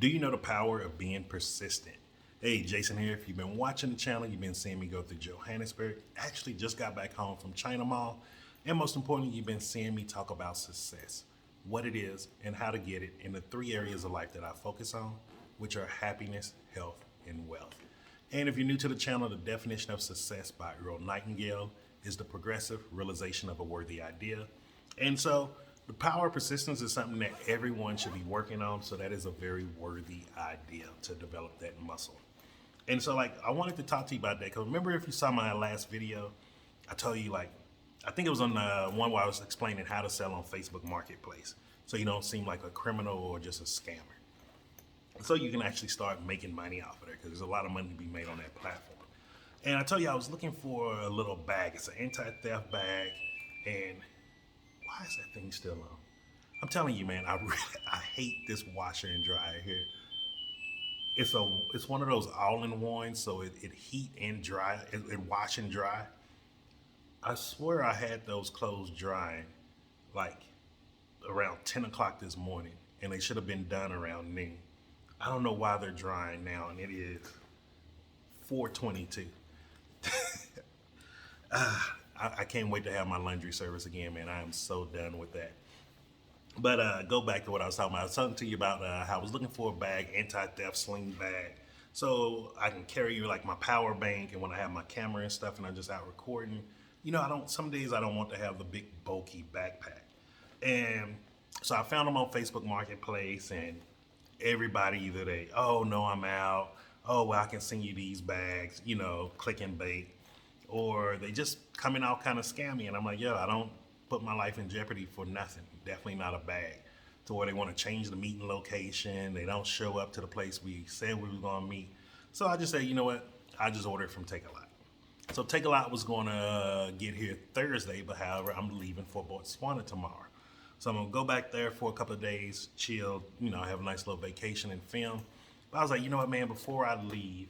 Do you know the power of being persistent? Hey, Jason here. If you've been watching the channel, you've been seeing me go through Johannesburg. Actually, just got back home from China Mall. And most importantly, you've been seeing me talk about success, what it is, and how to get it in the three areas of life that I focus on, which are happiness, health, and wealth. And if you're new to the channel, the definition of success by Earl Nightingale is the progressive realization of a worthy idea. And so the power of persistence is something that everyone should be working on. So that is a very worthy idea to develop that muscle. And so I wanted to talk to you about that because remember if you saw my last video, I told you I think it was on the one where I was explaining how to sell on Facebook Marketplace. So you don't seem like a criminal or just a scammer. So you can actually start making money off of there because there's a lot of money to be made on that platform. And I told you I was looking for a little bag. It's an anti-theft bag. And why is that thing still on? I'm telling you, man, I hate this washer and dryer here. It's one of those all-in-ones, so it heat and dry, it wash and dry. I swear I had those clothes drying like around 10 o'clock this morning, and they should have been done around noon. I don't know why they're drying now, and it is 4:22. I can't wait to have my laundry service again, man. I am so done with that. But go back to what I was talking about. I was talking to you about how I was looking for a bag, anti-theft sling bag, so I can carry like my power bank, and when I have my camera and stuff, and I'm just out recording, I don't. Some days I don't want to have the big bulky backpack, and so I found them on Facebook Marketplace, and everybody either oh no, I'm out. Oh well, I can send you these bags, click and bait, or they just coming out kind of scammy, and I'm like, yo, I don't put my life in jeopardy for nothing. Definitely not a bag. To where they want to change the meeting location, they don't show up to the place we said we were going to meet. So I just say, you know what? I just ordered from Take a Lot. So Take a Lot was going to get here Thursday, but however, I'm leaving for Botswana tomorrow. So I'm going to go back there for a couple of days, chill, have a nice little vacation and film. But I was like, you know what, man, before I leave,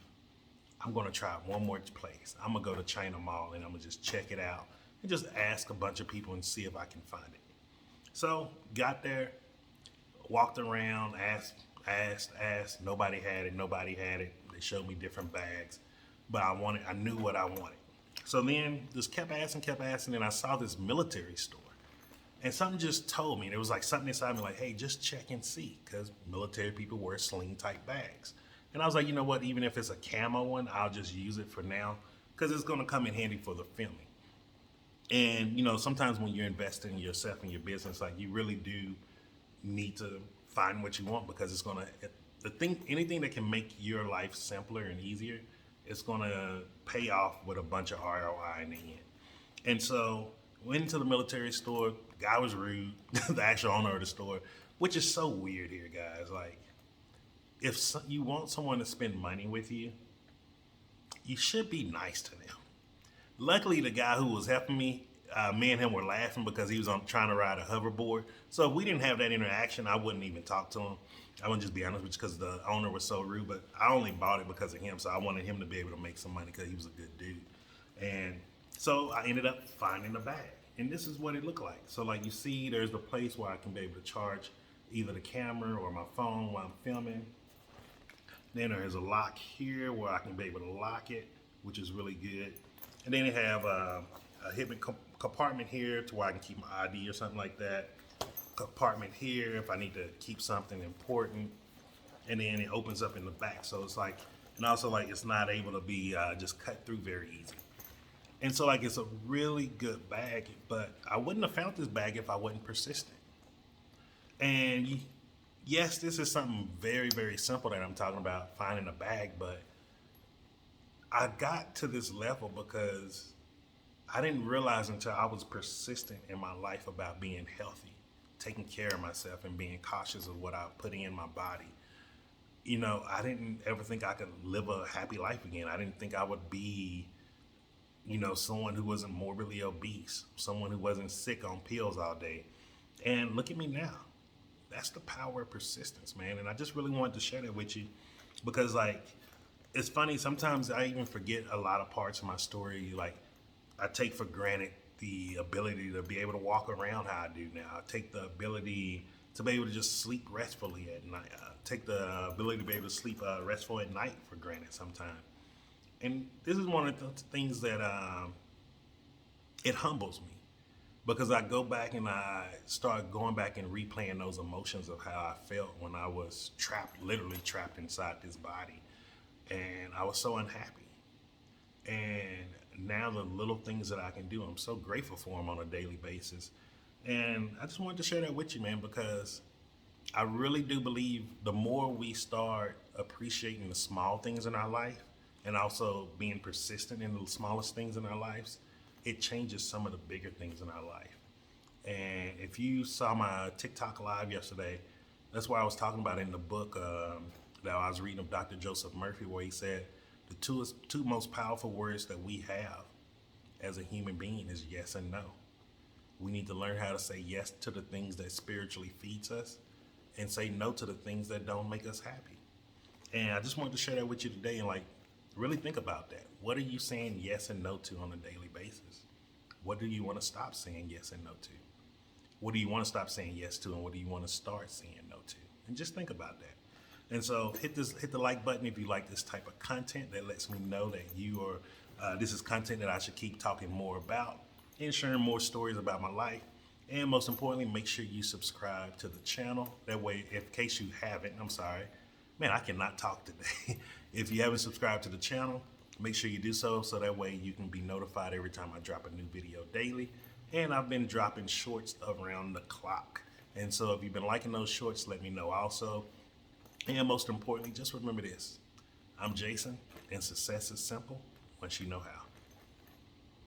I'm going to try one more place. I'm going to go to China Mall and I'm going to just check it out and just ask a bunch of people and see if I can find it. So got there, walked around, asked. Nobody had it. They showed me different bags, but I knew what I wanted. So then just kept asking, and I saw this military store. And something just told me, there was like something inside me like, hey, just check and see, because military people wear sling type bags. And I was like, you know what, even if it's a camo one, I'll just use it for now, because it's gonna come in handy for the filming. And sometimes when you're investing in yourself and your business, like you really do need to find what you want, because it's gonna anything that can make your life simpler and easier, it's gonna pay off with a bunch of ROI in the end. And so went into the military store. The guy was rude, the actual owner of the store, which is so weird here, guys. Like, if you want someone to spend money with you, you should be nice to them. Luckily, the guy who was helping me, me and him were laughing because he was trying to ride a hoverboard. So if we didn't have that interaction, I wouldn't even talk to him. I wouldn't just be honest with you, because the owner was so rude. But I only bought it because of him, so I wanted him to be able to make some money because he was a good dude. And so I ended up finding a bag, and this is what it looked like. So like you see, there's the place where I can be able to charge either the camera or my phone while I'm filming. Then there's a lock here where I can be able to lock it, which is really good. And then they have a hidden compartment here to where I can keep my ID or something like that. Compartment here if I need to keep something important. And then it opens up in the back. So it's like, and also like it's not able to be just cut through very easy. And so like it's a really good bag, but I wouldn't have found this bag if I wasn't persistent. And yes, this is something very, very simple that I'm talking about, finding a bag, but I got to this level because I didn't realize until I was persistent in my life about being healthy, taking care of myself, and being cautious of what I put in my body. I didn't ever think I could live a happy life again. I didn't think I would be, someone who wasn't morbidly obese, someone who wasn't sick on pills all day. And look at me now. That's the power of persistence, man. And I just really wanted to share that with you because, it's funny, sometimes I even forget a lot of parts of my story. Like, I take for granted the ability to be able to walk around how I do now. I take the ability to be able to just sleep restfully at night. Take the ability to be able to sleep restful at night for granted sometimes. And this is one of the things that it humbles me because I go back and I start going back and replaying those emotions of how I felt when I was trapped, literally trapped inside this body. And I was so unhappy. And now the little things that I can do, I'm so grateful for them on a daily basis. And I just wanted to share that with you, man, because I really do believe the more we start appreciating the small things in our life and also being persistent in the smallest things in our lives, it changes some of the bigger things in our life. And if you saw my TikTok live yesterday, that's why I was talking about in the book that I was reading of Dr. Joseph Murphy, where he said the two most powerful words that we have as a human being is yes and no. We need to learn how to say yes to the things that spiritually feeds us and say no to the things that don't make us happy. And I just wanted to share that with you today and like really think about that. What are you saying yes and no to on a daily basis? What do you want to stop saying yes and no to? What do you want to stop saying yes to, and what do you want to start saying no to? And just think about that. And so hit the like button if you like this type of content. That lets me know that you are this is content that I should keep talking more about and sharing more stories about my life. And most importantly, make sure you subscribe to the channel. That way, in case you haven't, I'm sorry, man, I cannot talk today. If you haven't subscribed to the channel, make sure you do so that way you can be notified every time I drop a new video daily. And I've been dropping shorts around the clock. And so if you've been liking those shorts, let me know also. And most importantly, just remember this. I'm Jason, and success is simple once you know how.